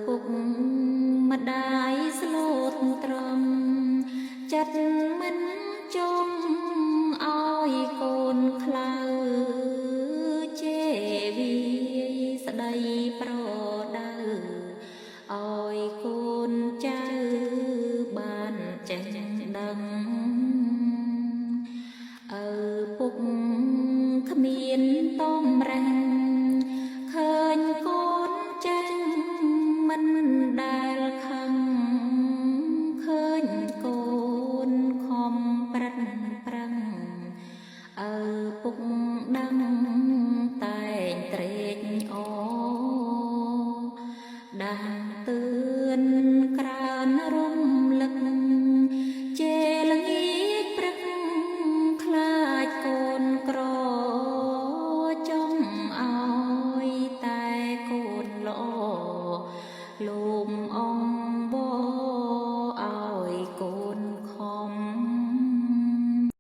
ពុកម្ដាយស្លូតត្រង់ចិត្តមិនចង់ឲ្យកូនខ្លៅជេវីស្ដីប្រដៅឲ្យកូនចៅបានចេះដឹងពុកគ្មានតំរាំងឃើញកូនចេះមិនដែលខឹងឃើញកូនខំប្រឹងប្រឹងពុកដឹងតែងត្រេកអរដា